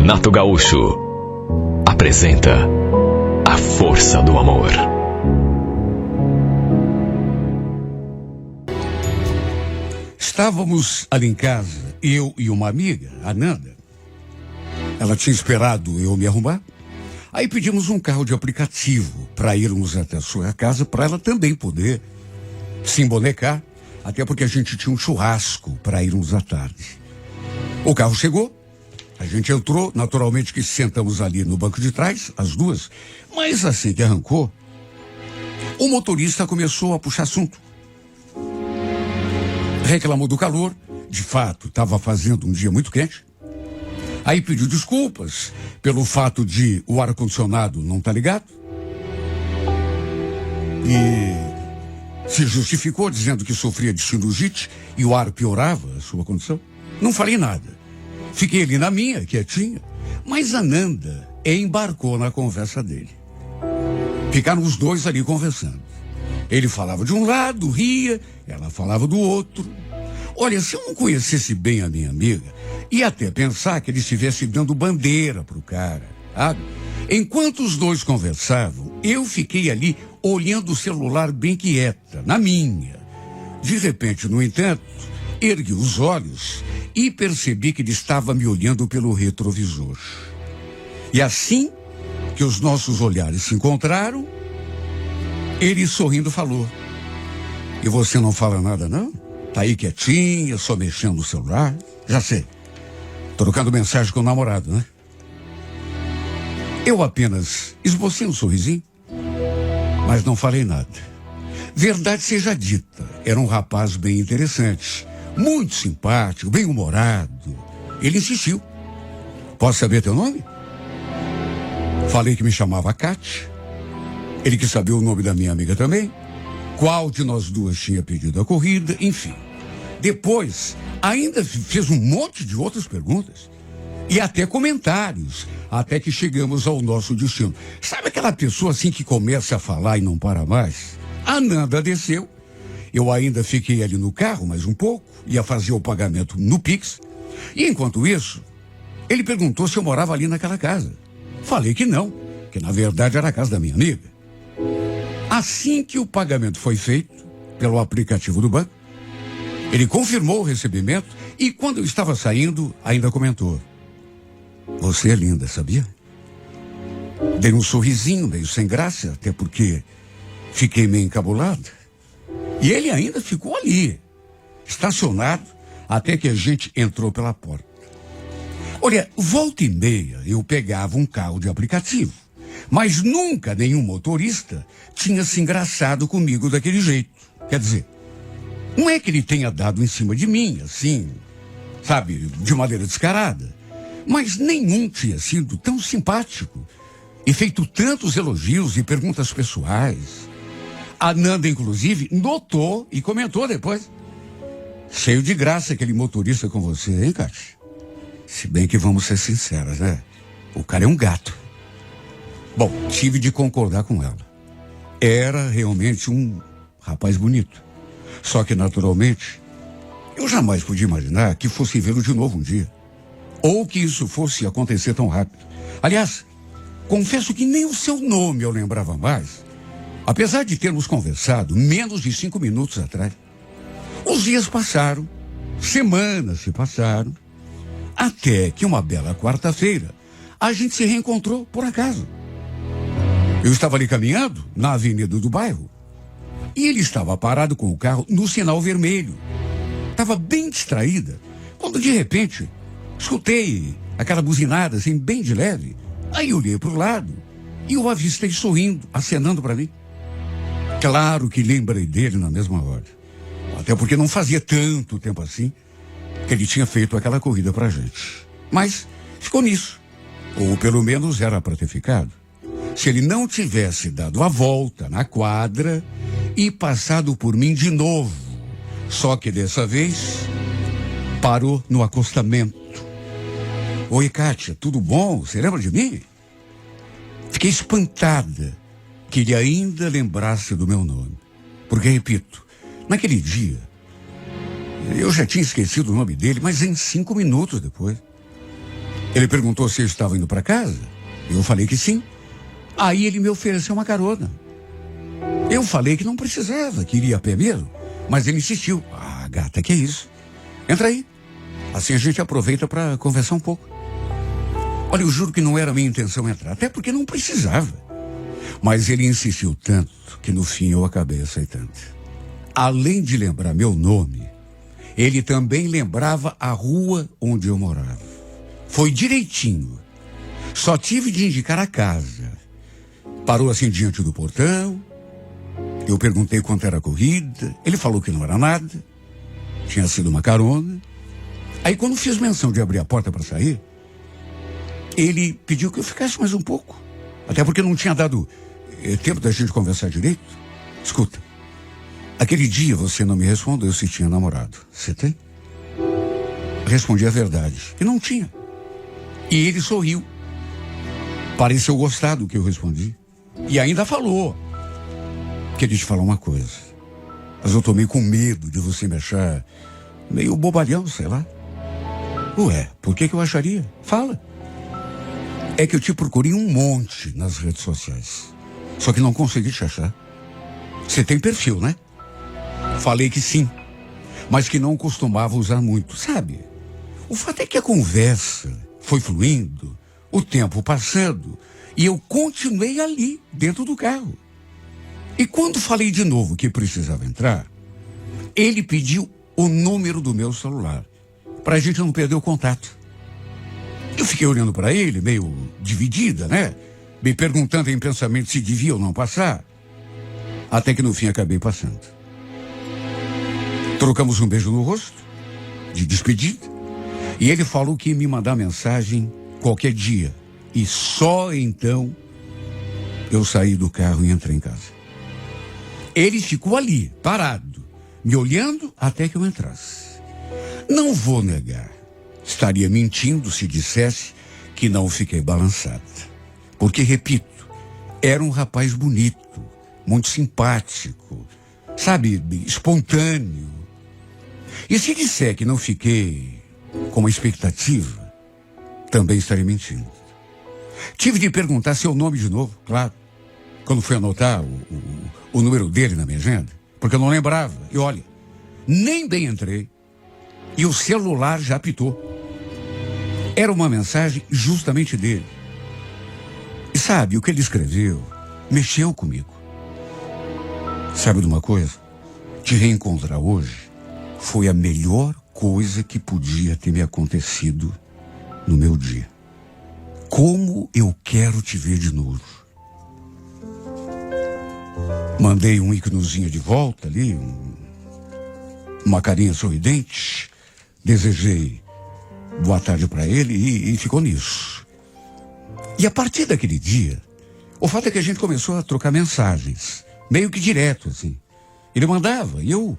Renato Gaúcho apresenta A Força do Amor. Estávamos ali em casa, eu e uma amiga, a Nanda. Ela tinha esperado eu me arrumar. Aí pedimos um carro de aplicativo para irmos até a sua casa, para ela também poder se embonecar, até porque a gente tinha um churrasco para irmos à tarde. O carro chegou, a gente entrou, naturalmente que sentamos ali no banco de trás, as duas, mas assim que arrancou, o motorista começou a puxar assunto. Reclamou do calor, de fato, estava fazendo um dia muito quente. Aí pediu desculpas pelo fato de o ar-condicionado não estar ligado. E se justificou dizendo que sofria de sinusite e o ar piorava a sua condição. Não falei nada. Fiquei ali na minha, quietinha. Mas a Nanda embarcou na conversa dele. Ficaram os dois ali conversando. Ele falava de um lado, ria, ela falava do outro. Olha, se eu não conhecesse bem a minha amiga, ia até pensar que ele estivesse dando bandeira pro cara, sabe? Enquanto os dois conversavam, eu fiquei ali olhando o celular bem quieta, na minha. De repente, no entanto, ergui os olhos e percebi que ele estava me olhando pelo retrovisor. E assim que os nossos olhares se encontraram, ele sorrindo falou: "E você não fala nada, não? Tá aí quietinha, só mexendo no celular? Já sei. Trocando mensagem com o namorado, né?" Eu apenas esbocei um sorrisinho, mas não falei nada. Verdade seja dita, era um rapaz bem interessante, muito simpático, bem-humorado. Ele insistiu: "Posso saber teu nome?" Falei que me chamava Kátia. Ele quis saber o nome da minha amiga também, qual de nós duas tinha pedido a corrida, enfim. Depois, ainda fez um monte de outras perguntas e até comentários, até que chegamos ao nosso destino. Sabe aquela pessoa assim que começa a falar e não para mais? A Nanda desceu, eu ainda fiquei ali no carro mais um pouco, ia fazer o pagamento no Pix, e enquanto isso, ele perguntou se eu morava ali naquela casa. Falei que não, que na verdade era a casa da minha amiga. Assim que o pagamento foi feito pelo aplicativo do banco, ele confirmou o recebimento e quando eu estava saindo, ainda comentou: "Você é linda, sabia?" Dei um sorrisinho meio sem graça, até porque fiquei meio encabulado. E ele ainda ficou ali, estacionado, até que a gente entrou pela porta. Olha, volta e meia eu pegava um carro de aplicativo, mas nunca nenhum motorista tinha se engraçado comigo daquele jeito. Quer dizer, não é que ele tenha dado em cima de mim, assim, sabe, de maneira descarada, mas nenhum tinha sido tão simpático e feito tantos elogios e perguntas pessoais. A Nanda, inclusive, notou e comentou depois: "Cheio de graça aquele motorista com você, hein, Kátia? Se bem que vamos ser sinceras, né? O cara é um gato." Bom, tive de concordar com ela. Era realmente um rapaz bonito. Só que, naturalmente, eu jamais podia imaginar que fosse vê-lo de novo um dia. Ou que isso fosse acontecer tão rápido. Aliás, confesso que nem o seu nome eu lembrava mais, apesar de termos conversado menos de 5 minutos atrás. Os dias passaram, semanas se passaram, até que uma bela quarta-feira a gente se reencontrou por acaso. Eu estava ali caminhando na avenida do bairro e ele estava parado com o carro no sinal vermelho. Estava bem distraída, quando de repente escutei aquela buzinada assim bem de leve. Aí olhei para o lado e o avistei sorrindo, acenando para mim. Claro que lembrei dele na mesma hora, até porque não fazia tanto tempo assim que ele tinha feito aquela corrida pra gente. Mas ficou nisso, ou pelo menos era para ter ficado, se ele não tivesse dado a volta na quadra e passado por mim de novo. Só que dessa vez parou no acostamento. "Oi, Kátia, tudo bom? Você lembra de mim?" Fiquei espantada que ele ainda lembrasse do meu nome. Porque, repito, naquele dia, eu já tinha esquecido o nome dele, mas em 5 minutos depois. Ele perguntou se eu estava indo para casa. Eu falei que sim. Aí ele me ofereceu uma carona. Eu falei que não precisava, que iria a pé mesmo. Mas ele insistiu. Ah, gata, que é isso? Entra aí. Assim a gente aproveita para conversar um pouco. Olha, eu juro que não era minha intenção entrar, até porque não precisava. Mas ele insistiu tanto que no fim eu acabei aceitando. Além de lembrar meu nome, ele também lembrava a rua onde eu morava. Foi direitinho. Só tive de indicar a casa. Parou assim diante do portão. Eu perguntei quanto era a corrida. Ele falou que não era nada. Tinha sido uma carona. Aí quando fiz menção de abrir a porta para sair, ele pediu que eu ficasse mais um pouco. Até porque não tinha dado tempo da gente conversar direito. Escuta, aquele dia você não me respondeu se tinha namorado. Você tem? Respondi a verdade, que não tinha. E ele sorriu. Pareceu gostar do que eu respondi. E ainda falou. Queria te falar uma coisa. Mas eu tô meio com medo de você me achar meio bobalhão, sei lá. Ué, por que eu acharia? Fala. É que eu te procurei um monte nas redes sociais. Só que não consegui te achar. Você tem perfil, né? Falei que sim. Mas que não costumava usar muito, sabe? O fato é que a conversa foi fluindo, o tempo passando, e eu continuei ali, dentro do carro. E quando falei de novo que precisava entrar, ele pediu o número do meu celular, pra gente não perder o contato. Eu fiquei olhando para ele, meio dividida, né? Me perguntando em pensamento se devia ou não passar. Até que no fim acabei passando. Trocamos um beijo no rosto, de despedida. E ele falou que ia me mandar mensagem qualquer dia. E só então eu saí do carro e entrei em casa. Ele ficou ali, parado, me olhando até que eu entrasse. Não vou negar. Estaria mentindo se dissesse que não fiquei balançada. Porque, repito, era um rapaz bonito, muito simpático, sabe, espontâneo. E se disser que não fiquei com uma expectativa, também estaria mentindo. Tive de perguntar seu nome de novo, claro, quando fui anotar o número dele na minha agenda, porque eu não lembrava. E olha, nem bem entrei e o celular já apitou. Era uma mensagem justamente dele. E sabe, o que ele escreveu mexeu comigo. Sabe de uma coisa? Te reencontrar hoje foi a melhor coisa que podia ter me acontecido no meu dia. Como eu quero te ver de novo. Mandei um íconozinho de volta ali, uma carinha sorridente. Desejei boa tarde para ele e ficou nisso. E a partir daquele dia, o fato é que a gente começou a trocar mensagens, meio que direto, assim. Ele mandava e eu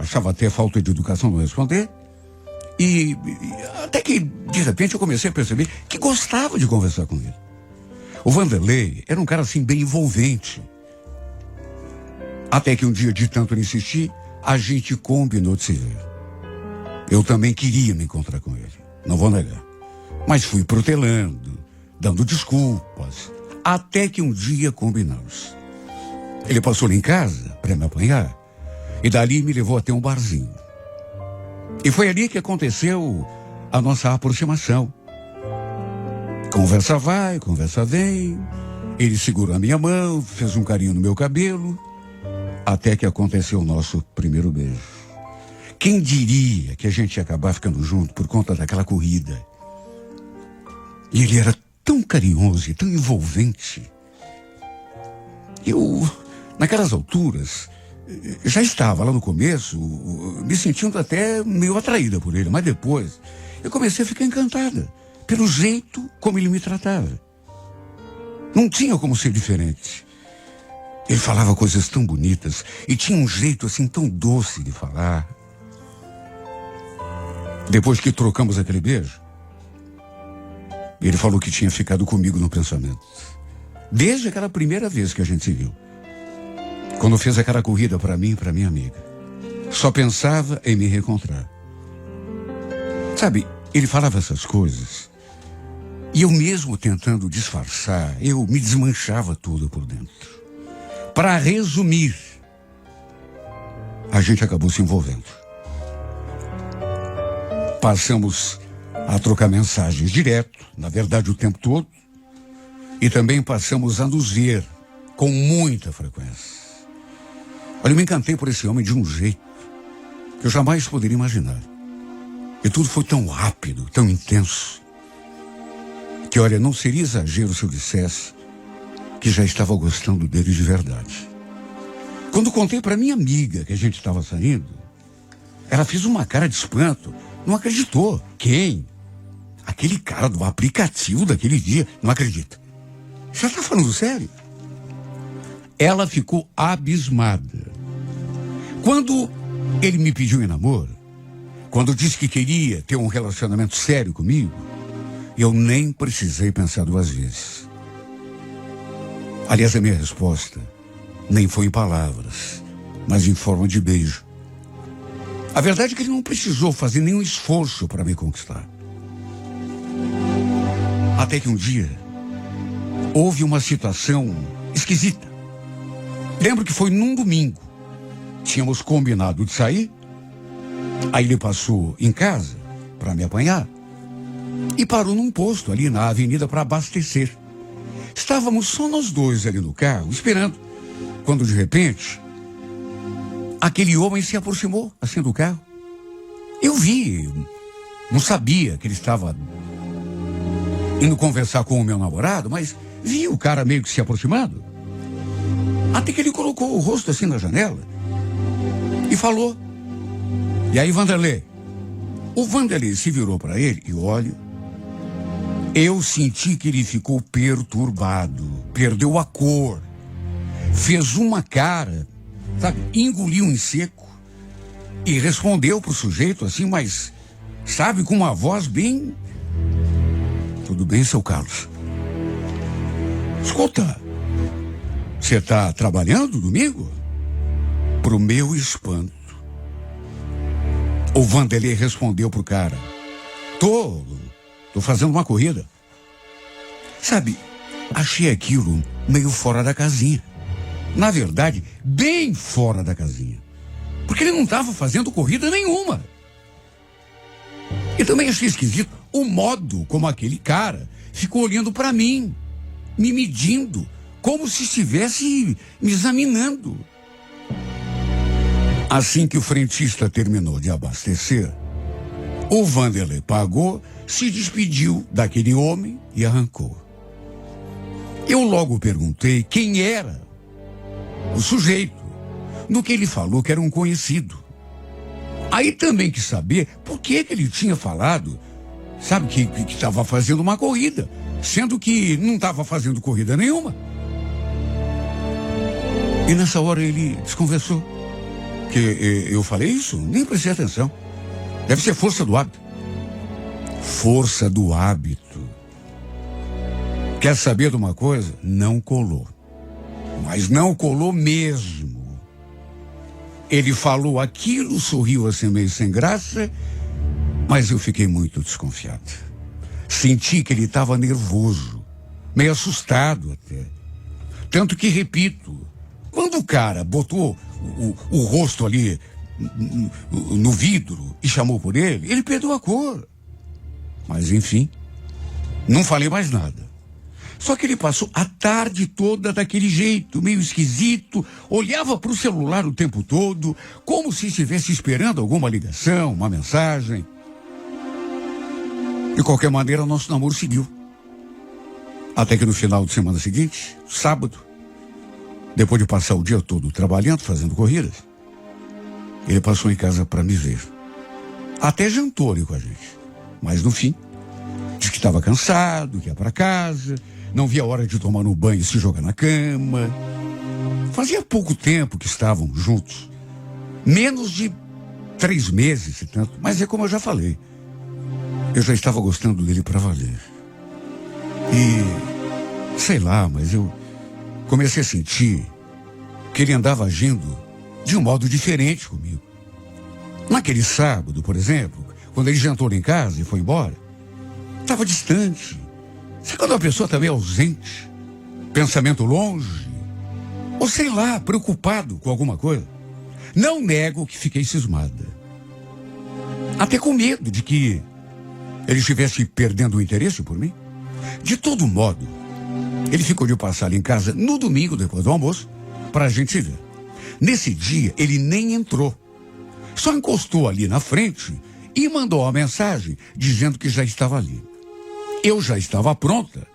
achava até falta de educação não responder. E até que, de repente, eu comecei a perceber que gostava de conversar com ele. O Vanderlei era um cara, assim, bem envolvente. Até que um dia, de tanto insistir, a gente combinou de se ver. Eu também queria me encontrar com ele, não vou negar. Mas fui protelando, dando desculpas, até que um dia combinamos. Ele passou lá em casa para me apanhar e dali me levou até um barzinho. E foi ali que aconteceu a nossa aproximação. Conversa vai, conversa vem. Ele segurou a minha mão, fez um carinho no meu cabelo, até que aconteceu o nosso primeiro beijo. Quem diria que a gente ia acabar ficando junto por conta daquela corrida? E ele era tão carinhoso e tão envolvente. Eu, naquelas alturas, já estava lá no começo, me sentindo até meio atraída por ele, mas depois eu comecei a ficar encantada pelo jeito como ele me tratava. Não tinha como ser diferente. Ele falava coisas tão bonitas e tinha um jeito assim tão doce de falar. Depois que trocamos aquele beijo, ele falou que tinha ficado comigo no pensamento. Desde aquela primeira vez que a gente se viu. Quando fez aquela corrida para mim e para minha amiga. Só pensava em me reencontrar. Sabe, ele falava essas coisas E eu mesmo tentando disfarçar, eu me desmanchava tudo por dentro. Para resumir, a gente acabou se envolvendo. Passamos a trocar mensagens direto, na verdade o tempo todo, e também passamos a nos ver com muita frequência. Olha, eu me encantei por esse homem de um jeito que eu jamais poderia imaginar. E tudo foi tão rápido, tão intenso, que, olha, não seria exagero se eu dissesse que já estava gostando dele de verdade. Quando contei para minha amiga que a gente estava saindo, ela fez uma cara de espanto, não acreditou. Quem? Aquele cara do aplicativo daquele dia, não acredita. Você está falando sério? Ela ficou abismada. Quando ele me pediu em namoro, quando disse que queria ter um relacionamento sério comigo, eu nem precisei pensar duas vezes. Aliás, a minha resposta nem foi em palavras, mas em forma de beijo. A verdade é que ele não precisou fazer nenhum esforço para me conquistar. Até que um dia, houve uma situação esquisita. Lembro que foi num domingo. Tínhamos combinado de sair. Aí ele passou em casa para me apanhar e parou num posto ali na avenida para abastecer. Estávamos só nós dois ali no carro, esperando, quando de repente, aquele homem se aproximou assim do carro. Eu vi, não sabia que ele estava indo conversar com o meu namorado, mas vi o cara meio que se aproximando. Até que ele colocou o rosto assim na janela e falou: "E aí, Vanderlei?" O Vanderlei se virou para ele e, olha, eu senti que ele ficou perturbado, perdeu a cor, fez uma cara, sabe, engoliu em seco e respondeu pro sujeito assim, mas, sabe, com uma voz bem: "Tudo bem, seu Carlos? Escuta, você está trabalhando domingo?" Pro meu espanto, o Vanderlei respondeu pro cara: Tô fazendo uma corrida." Sabe, achei aquilo meio fora da casinha. Na verdade, bem fora da casinha. Porque ele não estava fazendo corrida nenhuma. E também achei esquisito o modo como aquele cara ficou olhando para mim, me medindo, como se estivesse me examinando. Assim que o frentista terminou de abastecer, o Vanderlei pagou, se despediu daquele homem e arrancou. Eu logo perguntei quem era o sujeito, no que ele falou que era um conhecido. Aí também quis saber por que ele tinha falado, sabe, que estava fazendo uma corrida, sendo que não estava fazendo corrida nenhuma. E nessa hora ele desconversou. Que eu falei isso? Nem prestei atenção. Deve ser força do hábito. Força do hábito. Quer saber de uma coisa? Não colou. Mas não colou mesmo. Ele falou aquilo, sorriu assim meio sem graça, mas eu fiquei muito desconfiado. Senti que ele estava nervoso, meio assustado até. Tanto que, repito, quando o cara botou o rosto ali no vidro e chamou por ele perdeu a cor. Mas, enfim, não falei mais nada. Só que ele passou a tarde toda daquele jeito, meio esquisito, olhava para o celular o tempo todo, como se estivesse esperando alguma ligação, uma mensagem. De qualquer maneira, nosso namoro seguiu. Até que no final de semana seguinte, sábado, depois de passar o dia todo trabalhando, fazendo corridas, ele passou em casa para me ver. Até jantou ali com a gente. Mas no fim, disse que estava cansado, que ia para casa, não via a hora de tomar um banho e se jogar na cama. Fazia pouco tempo que estavam juntos. Menos de 3 meses e tanto. Mas é como eu já falei. Eu já estava gostando dele para valer. E, sei lá, mas eu comecei a sentir que ele andava agindo de um modo diferente comigo. Naquele sábado, por exemplo, quando ele jantou lá em casa e foi embora, estava distante, Sabe quando a pessoa também é ausente, pensamento longe, ou sei lá, preocupado com alguma coisa? Não nego que fiquei cismada. Até com medo de que ele estivesse perdendo o interesse por mim. De todo modo, ele ficou de passar ali em casa no domingo, depois do almoço, para a gente se ver. Nesse dia, ele nem entrou. Só encostou ali na frente e mandou uma mensagem dizendo que já estava ali. Eu já estava pronta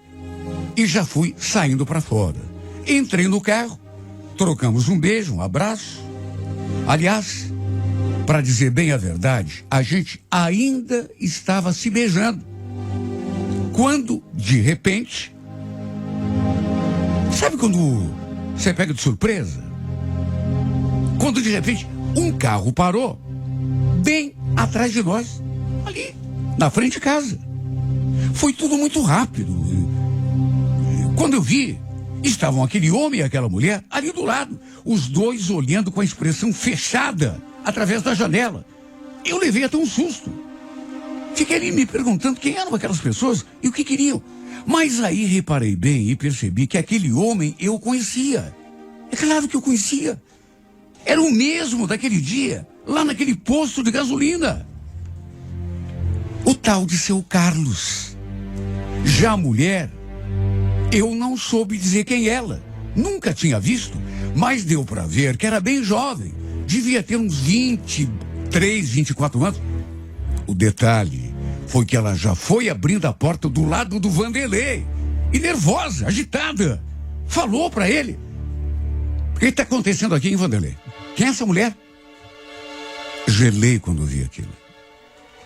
e já fui saindo para fora. Entrei no carro, trocamos um beijo, um abraço. Aliás, para dizer bem a verdade, a gente ainda estava se beijando. Quando, de repente, sabe quando você pega de surpresa? Quando, de repente, um carro parou bem atrás de nós, ali, na frente de casa. Foi tudo muito rápido. Quando eu vi, estavam aquele homem e aquela mulher ali do lado, os dois olhando com a expressão fechada através da janela. Eu levei até um susto. Fiquei ali me perguntando quem eram aquelas pessoas e o que queriam. Mas aí reparei bem e percebi que aquele homem eu conhecia. É claro que eu conhecia. Era o mesmo daquele dia, lá naquele posto de gasolina. O tal de seu Carlos. Já a mulher, eu não soube dizer quem ela. Nunca tinha visto, mas deu para ver que era bem jovem. Devia ter uns 23, 24 anos. O detalhe foi que ela já foi abrindo a porta do lado do Vanderlei. E nervosa, agitada. Falou para ele: o que está acontecendo aqui, hein, Vanderlei? Quem é essa mulher? Gelei quando vi aquilo.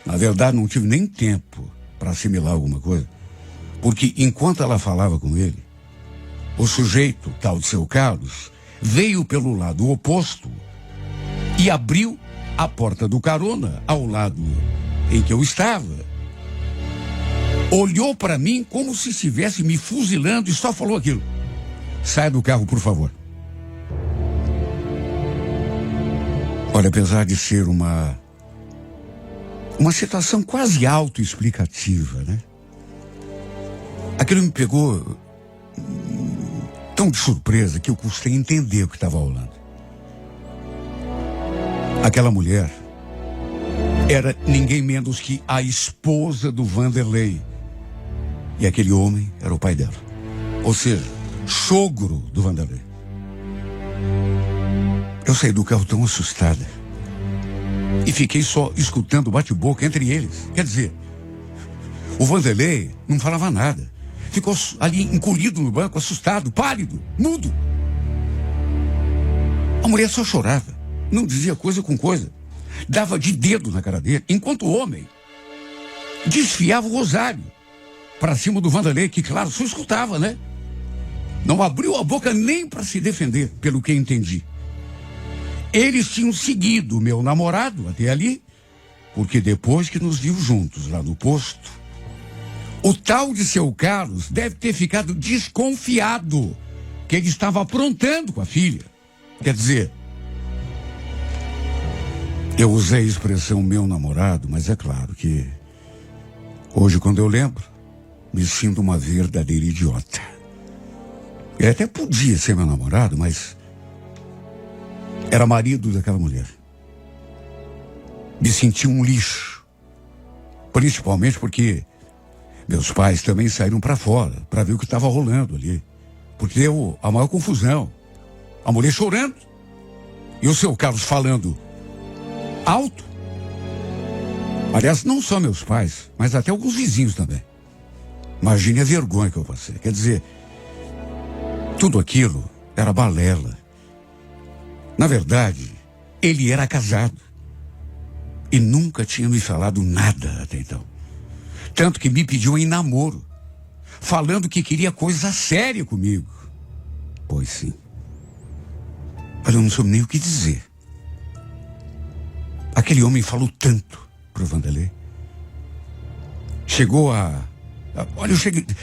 Na verdade, não tive nem tempo para assimilar alguma coisa. Porque enquanto ela falava com ele, o sujeito, tal de seu Carlos, veio pelo lado oposto e abriu a porta do carona ao lado em que eu estava. Olhou para mim como se estivesse me fuzilando e só falou aquilo: saia do carro, por favor. Olha, apesar de ser uma situação quase autoexplicativa, né? Aquilo me pegou tão de surpresa que eu custei entender o que estava rolando. Aquela mulher era ninguém menos que a esposa do Vanderlei. E aquele homem era o pai dela. Ou seja, sogro do Vanderlei. Eu saí do carro tão assustada. E fiquei só escutando o bate-boca entre eles. Quer dizer, o Vanderlei não falava nada. Ficou ali encolhido no banco, assustado, pálido, mudo. A mulher só chorava. Não dizia coisa com coisa. Dava de dedo na cara dele, enquanto o homem desfiava o rosário para cima do Vanderlei, que, claro, só escutava, né? Não abriu a boca nem para se defender, pelo que entendi. Eles tinham seguido o meu namorado até ali, porque depois que nos viu juntos lá no posto, o tal de seu Carlos deve ter ficado desconfiado que ele estava aprontando com a filha. Quer dizer, eu usei a expressão meu namorado, mas é claro que hoje, quando eu lembro, me sinto uma verdadeira idiota. Ele até podia ser meu namorado, mas era marido daquela mulher. Me senti um lixo. Principalmente porque meus pais também saíram para fora para ver o que estava rolando ali. Porque deu a maior confusão. A mulher chorando e o seu Carlos falando alto. Aliás, não só meus pais, mas até alguns vizinhos também. Imagine a vergonha que eu passei. Quer dizer, tudo aquilo era balela. Na verdade, ele era casado e nunca tinha me falado nada até então. Tanto que me pediu em namoro, falando que queria coisa séria comigo. Pois sim. Olha, eu não soube nem o que dizer. Aquele homem falou tanto pro Vanderlei. Chegou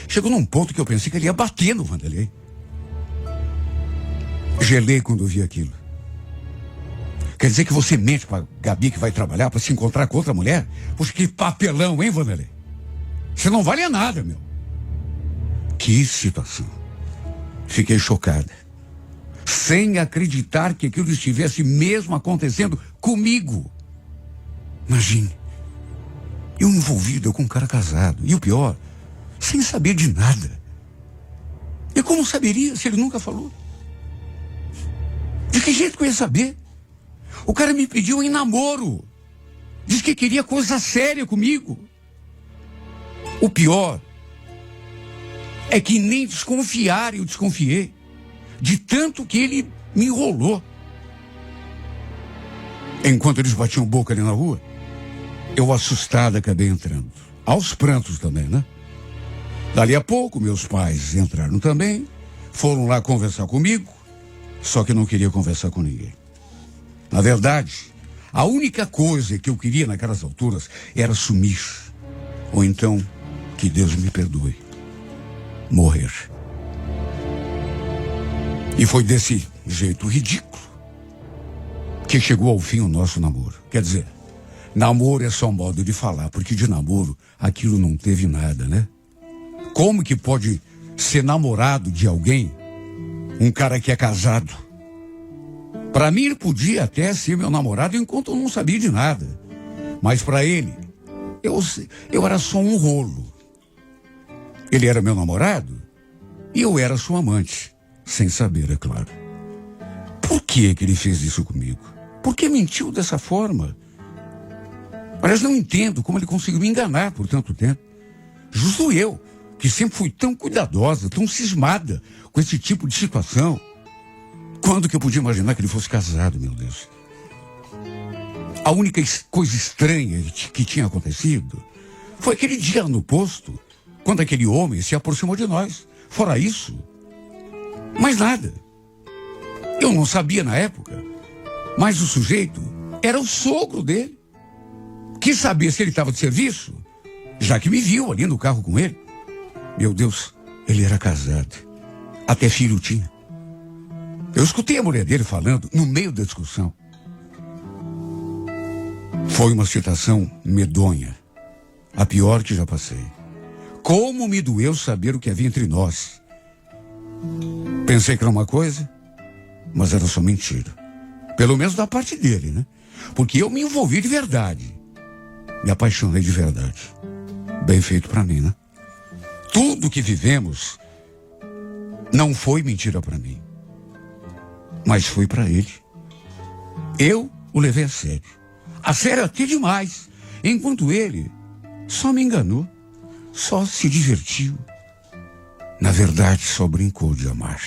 chegou num ponto que eu pensei que ele ia bater no Vanderlei. Gelei quando vi aquilo. Quer dizer que você mente pra Gabi que vai trabalhar pra se encontrar com outra mulher? Poxa, que papelão, hein, Vanderlei? Você não vale nada, meu. Que situação. Fiquei chocada. Sem acreditar que aquilo estivesse mesmo acontecendo comigo. Imagine. Eu envolvido com um cara casado. E o pior, sem saber de nada. E como saberia se ele nunca falou? De que jeito que eu ia saber? O cara me pediu em namoro. Diz que queria coisa séria comigo. O pior é que nem desconfiar eu desconfiei. De tanto que ele me enrolou. Enquanto eles batiam boca ali na rua, eu assustada acabei entrando. Aos prantos também, né? Dali a pouco, meus pais entraram também. Foram lá conversar comigo. Só que não queria conversar com ninguém. Na verdade, a única coisa que eu queria naquelas alturas era sumir. Ou então, que Deus me perdoe, morrer. E foi desse jeito ridículo que chegou ao fim o nosso namoro. Quer dizer, namoro é só modo de falar, porque de namoro aquilo não teve nada, né? Como que pode ser namorado de alguém, um cara que é casado? Para mim ele podia até ser meu namorado enquanto eu não sabia de nada. Mas para ele, eu era só um rolo. Ele era meu namorado e eu era sua amante. Sem saber, é claro. Por que ele fez isso comigo? Por que mentiu dessa forma? Aliás, não entendo como ele conseguiu me enganar por tanto tempo. Justo eu, que sempre fui tão cuidadosa, tão cismada com esse tipo de situação. Quando que eu podia imaginar que ele fosse casado, meu Deus? A única coisa estranha que tinha acontecido foi aquele dia no posto, quando aquele homem se aproximou de nós. Fora isso, mais nada. Eu não sabia na época, mas o sujeito era o sogro dele. Quis saber se ele estava de serviço, já que me viu ali no carro com ele. Meu Deus, ele era casado. Até filho tinha. Eu escutei a mulher dele falando no meio da discussão. Foi uma situação medonha. A pior que já passei. Como me doeu saber o que havia entre nós. Pensei que era uma coisa, mas era só mentira. Pelo menos da parte dele, né? Porque eu me envolvi de verdade. Me apaixonei de verdade. Bem feito pra mim, né? Tudo que vivemos não foi mentira pra mim, mas foi pra ele. Eu o levei a sério. A sério até demais. Enquanto ele só me enganou. Só se divertiu. Na verdade, só brincou de amar.